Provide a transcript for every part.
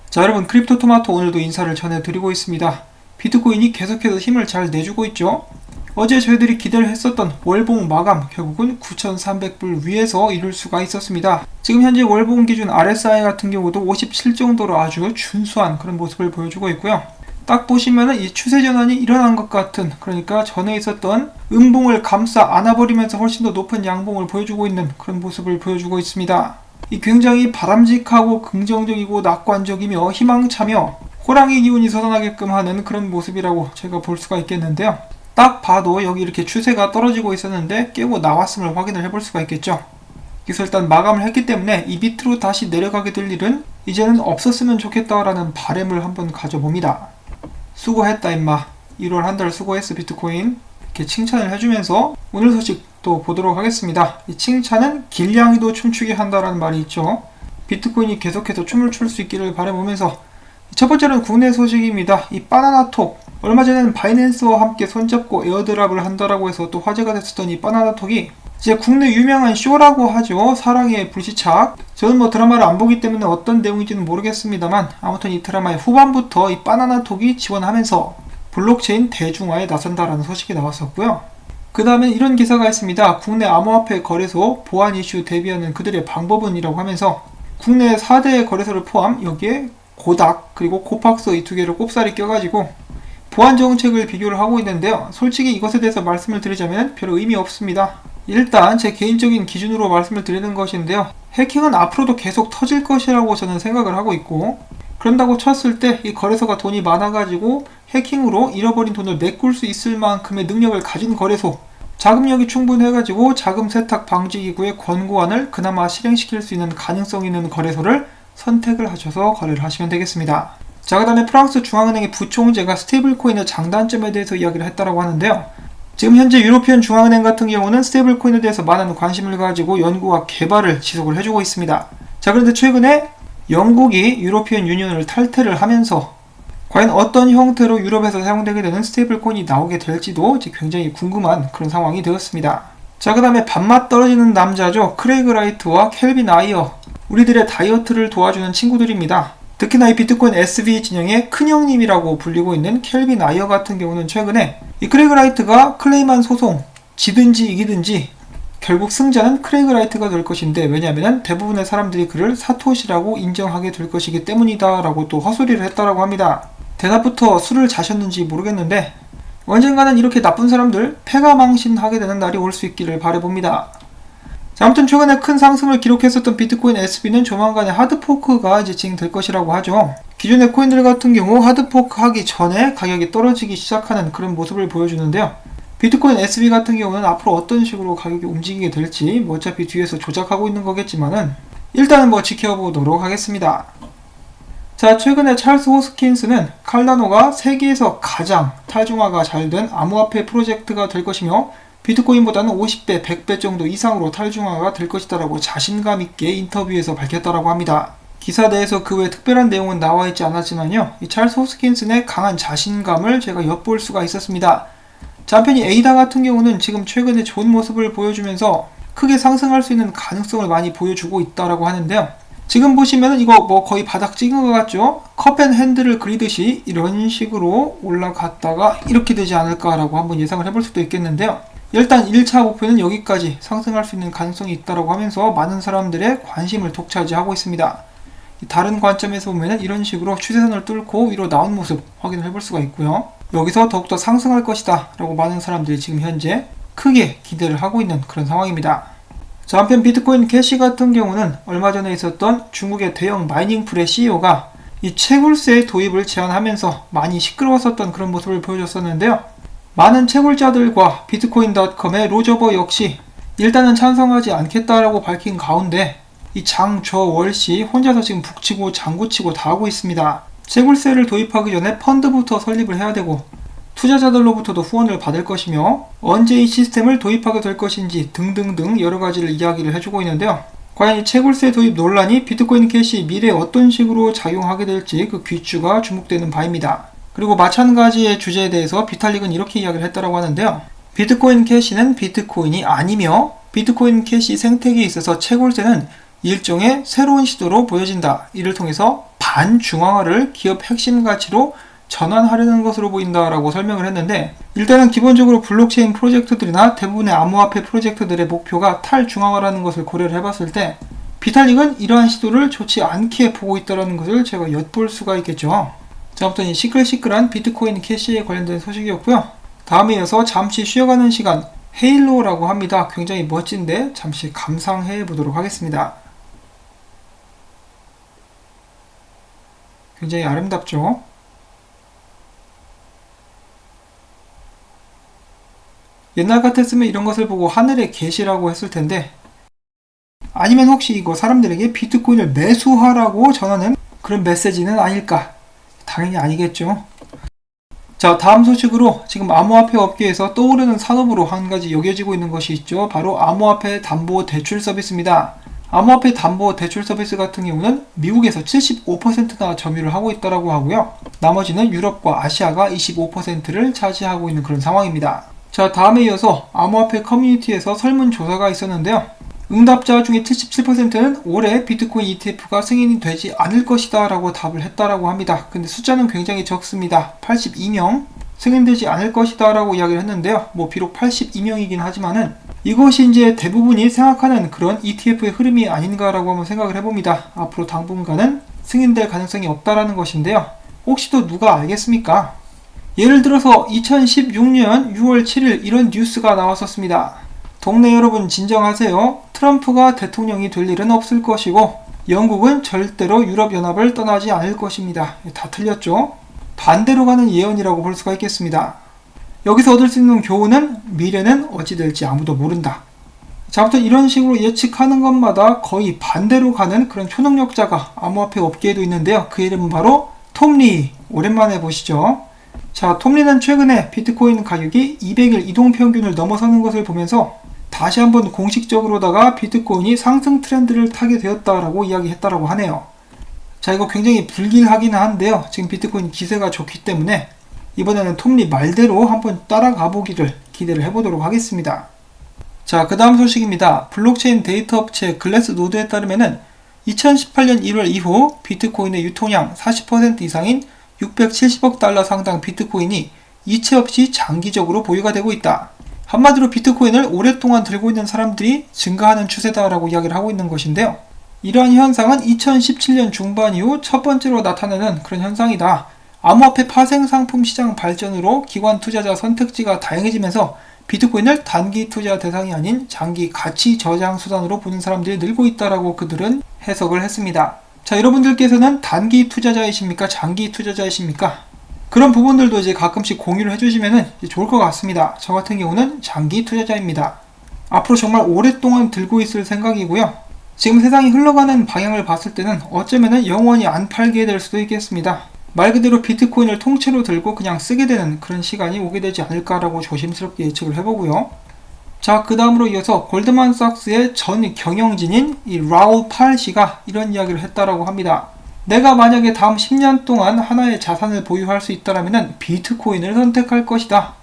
자, 여러분, 크립토토마토 오늘도 인사를 전해드리고 있습니다. 비트코인이 계속해서 힘을 잘 내주고 있죠. 어제 저희들이 기대를 했었던 월봉 마감 결국은 9,300불 위에서 이룰 수가 있었습니다. 지금 현재 월봉 기준 RSI 같은 경우도 57 정도로 아주 준수한 그런 모습을 보여주고 있고요. 딱 보시면은 이 추세 전환이 일어난 것 같은, 그러니까 전에 있었던 음봉을 감싸 안아버리면서 훨씬 더 높은 양봉을 보여주고 있는 그런 모습을 보여주고 있습니다. 이 굉장히 바람직하고 긍정적이고 낙관적이며 희망차며 호랑이 기운이 솟아나게끔 하는 그런 모습이라고 제가 볼 수가 있겠는데요. 딱 봐도 여기 이렇게 추세가 떨어지고 있었는데 깨고 나왔음을 확인을 해볼 수가 있겠죠. 그래서 일단 마감을 했기 때문에 이 밑으로 다시 내려가게 될 일은 이제는 없었으면 좋겠다라는 바람을 한번 가져봅니다. 수고했다 임마. 1월 한 달 수고했어 비트코인. 이렇게 칭찬을 해주면서 오늘 소식 또 보도록 하겠습니다. 이 칭찬은 길냥이도 춤추게 한다라는 말이 있죠. 비트코인이 계속해서 춤을 출 수 있기를 바라보면서 첫 번째는 국내 소식입니다. 이 바나나톡, 얼마 전에는 바이낸스와 함께 손잡고 에어드랍을 한다라고 해서 또 화제가 됐었던 이 바나나톡이 이제 국내 유명한 쇼라고 하죠. 사랑의 불시착. 저는 뭐 드라마를 안 보기 때문에 어떤 내용인지는 모르겠습니다만 아무튼 이 드라마의 후반부터 이 바나나톡이 지원하면서 블록체인 대중화에 나선다라는 소식이 나왔었고요. 그 다음에 이런 기사가 있습니다. 국내 암호화폐 거래소 보안 이슈 대비하는 그들의 방법은이라고 하면서 국내 4대 거래소를 포함 여기에 고닥 그리고 코팍스 이 두 개를 꼽사리 껴가지고 보안 정책을 비교를 하고 있는데요. 솔직히 이것에 대해서 말씀을 드리자면 별 의미 없습니다. 일단 제 개인적인 기준으로 말씀을 드리는 것인데요. 해킹은 앞으로도 계속 터질 것이라고 저는 생각을 하고 있고, 그런다고 쳤을 때 이 거래소가 돈이 많아가지고 해킹으로 잃어버린 돈을 메꿀 수 있을 만큼의 능력을 가진 거래소, 자금력이 충분해가지고 자금 세탁 방지 기구의 권고안을 그나마 실행시킬 수 있는 가능성 있는 거래소를 선택을 하셔서 거래를 하시면 되겠습니다. 자, 그 다음에 프랑스 중앙은행의 부총재가 스테이블코인의 장단점에 대해서 이야기를 했다라고 하는데요. 지금 현재 유로피언 중앙은행 같은 경우는 스테이블코인에 대해서 많은 관심을 가지고 연구와 개발을 지속을 해주고 있습니다. 자, 그런데 최근에 영국이 유로피언 유니언을 탈퇴를 하면서 과연 어떤 형태로 유럽에서 사용되게 되는 스테이블코인이 나오게 될지도 이제 굉장히 궁금한 그런 상황이 되었습니다. 자, 그 다음에 밥맛 떨어지는 남자죠. 크레이그 라이트와 켈빈 아이어, 우리들의 다이어트를 도와주는 친구들입니다. 특히나 이 비트코인 SV 진영의 큰형님이라고 불리고 있는 켈빈 아이어 같은 경우는 최근에 이 크레이그 라이트가 클레임한 소송 지든지 이기든지 결국 승자는 크레이그 라이트가 될 것인데, 왜냐하면 대부분의 사람들이 그를 사토시라고 인정하게 될 것이기 때문이다 라고 또 헛소리를 했다라고 합니다. 대낮부터 술을 자셨는지 모르겠는데 언젠가는 이렇게 나쁜 사람들 패가망신하게 되는 날이 올 수 있기를 바라봅니다. 자, 아무튼 최근에 큰 상승을 기록했었던 비트코인 SB는 조만간에 하드포크가 이제 진행될 것이라고 하죠. 기존의 코인들 같은 경우 하드포크 하기 전에 가격이 떨어지기 시작하는 그런 모습을 보여주는데요. 비트코인 SB 같은 경우는 앞으로 어떤 식으로 가격이 움직이게 될지 뭐 어차피 뒤에서 조작하고 있는 거겠지만은 일단은 뭐 지켜보도록 하겠습니다. 자, 최근에 찰스 호스킨스는 칼다노가 세계에서 가장 탈중화가 잘 된 암호화폐 프로젝트가 될 것이며 비트코인보다는 50배, 100배 정도 이상으로 탈중화가 될 것이다라고 자신감 있게 인터뷰에서 밝혔다라고 합니다. 기사 내에서 그 외 특별한 내용은 나와 있지 않았지만요. 이 찰스 호스킨슨의 강한 자신감을 제가 엿볼 수가 있었습니다. 자, 한편 이 에이다 같은 경우는 지금 최근에 좋은 모습을 보여주면서 크게 상승할 수 있는 가능성을 많이 보여주고 있다라고 하는데요. 지금 보시면은 이거 뭐 거의 바닥 찍은 것 같죠? 컵앤핸들을 그리듯이 이런 식으로 올라갔다가 이렇게 되지 않을까라고 한번 예상을 해볼 수도 있겠는데요. 일단 1차 목표는 여기까지 상승할 수 있는 가능성이 있다라고 하면서 많은 사람들의 관심을 독차지하고 있습니다. 다른 관점에서 보면은 이런 식으로 추세선을 뚫고 위로 나온 모습 확인을 해볼 수가 있고요. 여기서 더욱더 상승할 것이다 라고 많은 사람들이 지금 현재 크게 기대를 하고 있는 그런 상황입니다. 자, 한편 비트코인 캐시 같은 경우는 얼마 전에 있었던 중국의 대형 마이닝 풀의 CEO가 이 채굴세 도입을 제안하면서 많이 시끄러웠었던 그런 모습을 보여줬었는데요. 많은 채굴자들과 비트코인.com의 로저버 역시 일단은 찬성하지 않겠다라고 밝힌 가운데 이 장저월씨 혼자서 지금 북치고 장구치고 다 하고 있습니다. 채굴세를 도입하기 전에 펀드부터 설립을 해야 되고 투자자들로부터도 후원을 받을 것이며 언제 이 시스템을 도입하게 될 것인지 등등등 여러 가지를 이야기를 해주고 있는데요. 과연 이 채굴세 도입 논란이 비트코인 캐시 미래에 어떤 식으로 작용하게 될지 그 귀추가 주목되는 바입니다. 그리고 마찬가지의 주제에 대해서 비탈릭은 이렇게 이야기를 했다고 하는데요. 비트코인 캐시는 비트코인이 아니며 비트코인 캐시 생태계에 있어서 채굴세는 일종의 새로운 시도로 보여진다. 이를 통해서 반중앙화를 기업 핵심 가치로 전환하려는 것으로 보인다라고 설명을 했는데, 일단은 기본적으로 블록체인 프로젝트들이나 대부분의 암호화폐 프로젝트들의 목표가 탈중앙화라는 것을 고려를 해봤을 때 비탈릭은 이러한 시도를 좋지 않게 보고 있다는 것을 제가 엿볼 수가 있겠죠. 자, 아무튼 이 시끌시끌한 비트코인 캐시에 관련된 소식이었고요. 다음에 이어서 잠시 쉬어가는 시간, 헤일로라고 합니다. 굉장히 멋진데 잠시 감상해 보도록 하겠습니다. 굉장히 아름답죠? 옛날 같았으면 이런 것을 보고 하늘의 계시라고 했을 텐데, 아니면 혹시 이거 사람들에게 비트코인을 매수하라고 전하는 그런 메시지는 아닐까? 당연히 아니겠죠. 자, 다음 소식으로 지금 암호화폐 업계에서 떠오르는 산업으로 한 가지 여겨지고 있는 것이 있죠. 바로 암호화폐 담보 대출 서비스입니다. 암호화폐 담보 대출 서비스 같은 경우는 미국에서 75%나 점유를 하고 있다고 하고요. 나머지는 유럽과 아시아가 25%를 차지하고 있는 그런 상황입니다. 자, 다음에 이어서 암호화폐 커뮤니티에서 설문조사가 있었는데요. 응답자 중에 77%는 올해 비트코인 ETF가 승인이 되지 않을 것이다 라고 답을 했다라고 합니다. 근데 숫자는 굉장히 적습니다. 82명 승인되지 않을 것이다 라고 이야기를 했는데요. 비록 82명이긴 하지만은 이것이 이제 대부분이 생각하는 그런 ETF의 흐름이 아닌가라고 한번 생각을 해봅니다. 앞으로 당분간은 승인될 가능성이 없다라는 것인데요. 혹시 또 누가 알겠습니까? 예를 들어서 2016년 6월 7일 이런 뉴스가 나왔었습니다. 동네 여러분 진정하세요. 트럼프가 대통령이 될 일은 없을 것이고 영국은 절대로 유럽연합을 떠나지 않을 것입니다. 다 틀렸죠? 반대로 가는 예언이라고 볼 수가 있겠습니다. 여기서 얻을 수 있는 교훈은 미래는 어찌 될지 아무도 모른다. 자, 아무튼 이런 식으로 예측하는 것마다 거의 반대로 가는 그런 초능력자가 암호화폐 업계에도 있는데요. 그 이름은 바로 톰리. 오랜만에 보시죠. 자, 톰리는 최근에 비트코인 가격이 200일 이동평균을 넘어서는 것을 보면서 다시 한번 공식적으로다가 비트코인이 상승 트렌드를 타게 되었다라고 이야기했다라고 하네요. 자, 이거 굉장히 불길하긴 한데요. 지금 비트코인 기세가 좋기 때문에 이번에는 톰리 말대로 한번 따라가 보기를 기대를 해보도록 하겠습니다. 자, 그 다음 소식입니다. 블록체인 데이터 업체 글래스노드에 따르면은 2018년 1월 이후 비트코인의 유통량 40% 이상인 670억 달러 상당 비트코인이 이체 없이 장기적으로 보유가 되고 있다. 한마디로 비트코인을 오랫동안 들고 있는 사람들이 증가하는 추세다라고 이야기를 하고 있는 것인데요. 이러한 현상은 2017년 중반 이후 첫 번째로 나타나는 그런 현상이다. 암호화폐 파생 상품 시장 발전으로 기관 투자자 선택지가 다양해지면서 비트코인을 단기 투자 대상이 아닌 장기 가치 저장 수단으로 보는 사람들이 늘고 있다라고 그들은 해석을 했습니다. 자, 여러분들께서는 단기 투자자이십니까? 장기 투자자이십니까? 그런 부분들도 이제 가끔씩 공유를 해주시면 좋을 것 같습니다. 저 같은 경우는 장기 투자자입니다. 앞으로 정말 오랫동안 들고 있을 생각이고요. 지금 세상이 흘러가는 방향을 봤을 때는 어쩌면 영원히 안 팔게 될 수도 있겠습니다. 말 그대로 비트코인을 통째로 들고 그냥 쓰게 되는 그런 시간이 오게 되지 않을까라고 조심스럽게 예측을 해보고요. 자, 그 다음으로 이어서 골드만삭스의 전 경영진인 이 라울 팔씨가 이런 이야기를 했다라고 합니다. 내가 만약에 다음 10년 동안 하나의 자산을 보유할 수 있다면 비트코인을 선택할 것이다.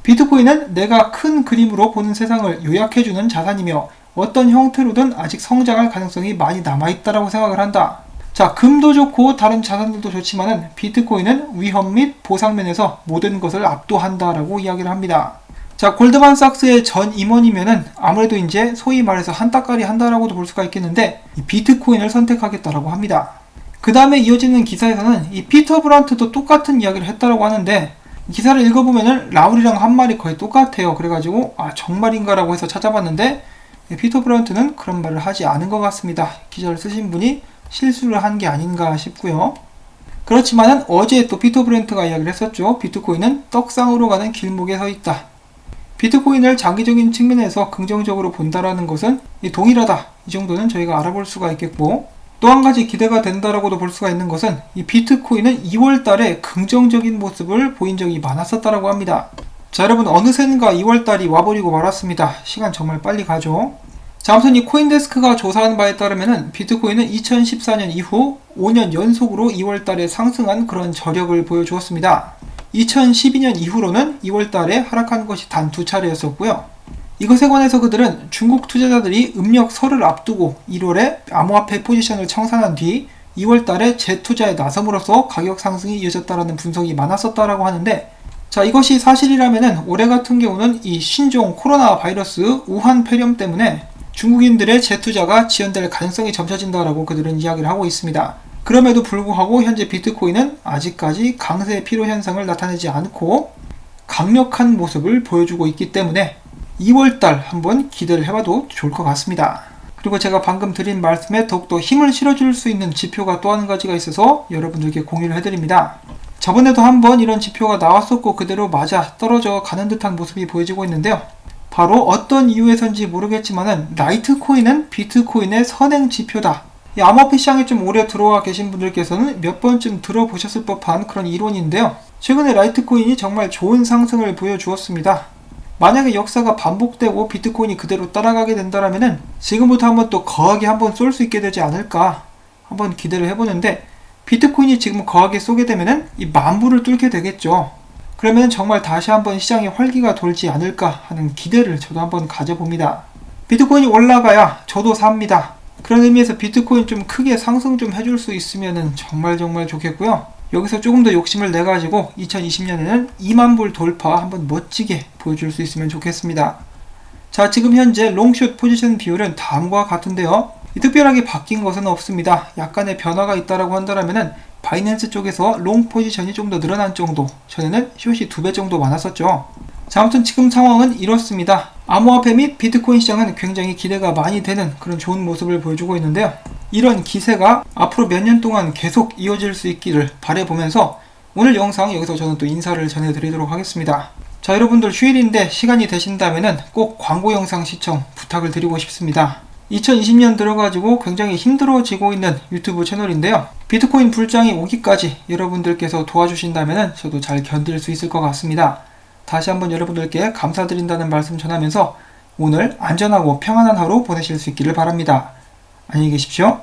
비트코인은 내가 큰 그림으로 보는 세상을 요약해주는 자산이며 어떤 형태로든 아직 성장할 가능성이 많이 남아있다라고 생각을 한다. 자, 금도 좋고 다른 자산들도 좋지만은 비트코인은 위험 및 보상면에서 모든 것을 압도한다라고 이야기를 합니다. 자, 골드만삭스의 전 임원이면은 아무래도 이제 소위 말해서 한따까리 한다라고도 볼 수가 있겠는데 이 비트코인을 선택하겠다라고 합니다. 그 다음에 이어지는 기사에서는 이 피터 브란트도 똑같은 이야기를 했다라고 하는데 기사를 읽어보면은 라울이랑 한 말이 거의 똑같아요. 그래가지고 정말인가라고 해서 찾아봤는데 피터 브란트는 그런 말을 하지 않은 것 같습니다. 기사를 쓰신 분이 실수를 한 게 아닌가 싶고요. 그렇지만은 어제 또 피터 브란트가 이야기를 했었죠. 비트코인은 떡상으로 가는 길목에 서 있다. 비트코인을 장기적인 측면에서 긍정적으로 본다라는 것은 동일하다. 이 정도는 저희가 알아볼 수가 있겠고, 또 한 가지 기대가 된다라고도 볼 수가 있는 것은 이 비트코인은 2월 달에 긍정적인 모습을 보인 적이 많았었다라고 합니다. 자, 여러분 어느샌가 2월 달이 와버리고 말았습니다. 시간 정말 빨리 가죠. 자, 아무튼 이 코인데스크가 조사한 바에 따르면은 비트코인은 2014년 이후 5년 연속으로 2월 달에 상승한 그런 저력을 보여주었습니다. 2012년 이후로는 2월 달에 하락한 것이 단 2차례였었고요. 이것에 관해서 그들은 중국 투자자들이 음력 설을 앞두고 1월에 암호화폐 포지션을 청산한 뒤 2월 달에 재투자에 나섬으로써 가격 상승이 이어졌다라는 분석이 많았었다라고 하는데, 자, 이것이 사실이라면은 올해 같은 경우는 이 신종 코로나 바이러스 우한 폐렴 때문에 중국인들의 재투자가 지연될 가능성이 점쳐진다라고 그들은 이야기를 하고 있습니다. 그럼에도 불구하고 현재 비트코인은 아직까지 강세 피로 현상을 나타내지 않고 강력한 모습을 보여주고 있기 때문에 2월달 한번 기대를 해봐도 좋을 것 같습니다. 그리고 제가 방금 드린 말씀에 더욱더 힘을 실어줄 수 있는 지표가 또 한 가지가 있어서 여러분들께 공유를 해드립니다. 저번에도 한번 이런 지표가 나왔었고 그대로 맞아 떨어져 가는 듯한 모습이 보여지고 있는데요. 바로 어떤 이유에서인지 모르겠지만은 라이트코인은 비트코인의 선행 지표다. 이 암호화폐 시장에 좀 오래 들어와 계신 분들께서는 몇 번쯤 들어보셨을 법한 그런 이론인데요. 최근에 라이트코인이 정말 좋은 상승을 보여주었습니다. 만약에 역사가 반복되고 비트코인이 그대로 따라가게 된다면은 지금부터 한번 또 거하게 한번 쏠 수 있게 되지 않을까 한번 기대를 해보는데, 비트코인이 지금 거하게 쏘게 되면은 이 만불을 뚫게 되겠죠. 그러면 정말 다시 한번 시장에 활기가 돌지 않을까 하는 기대를 저도 한번 가져봅니다. 비트코인이 올라가야 저도 삽니다. 그런 의미에서 비트코인 좀 크게 상승 좀 해줄 수 있으면 정말 좋겠고요. 여기서 조금 더 욕심을 내가지고 2020년에는 2만불 돌파 한번 멋지게 보여줄 수 있으면 좋겠습니다. 자, 지금 현재 롱숏 포지션 비율은 다음과 같은데요. 특별하게 바뀐 것은 없습니다. 약간의 변화가 있다라고 한다면은 바이낸스 쪽에서 롱 포지션이 좀 더 늘어난 정도, 전에는 숏이 2배 정도 많았었죠. 자, 아무튼 지금 상황은 이렇습니다. 암호화폐 및 비트코인 시장은 굉장히 기대가 많이 되는 그런 좋은 모습을 보여주고 있는데요. 이런 기세가 앞으로 몇 년 동안 계속 이어질 수 있기를 바라보면서 오늘 영상 여기서 저는 또 인사를 전해드리도록 하겠습니다. 자, 여러분들 휴일인데 시간이 되신다면은 꼭 광고 영상 시청 부탁을 드리고 싶습니다. 2020년 들어가지고 굉장히 힘들어지고 있는 유튜브 채널인데요. 비트코인 불장이 오기까지 여러분들께서 도와주신다면 저도 잘 견딜 수 있을 것 같습니다. 다시 한번 여러분들께 감사드린다는 말씀 전하면서 오늘 안전하고 평안한 하루 보내실 수 있기를 바랍니다. 안녕히 계십시오.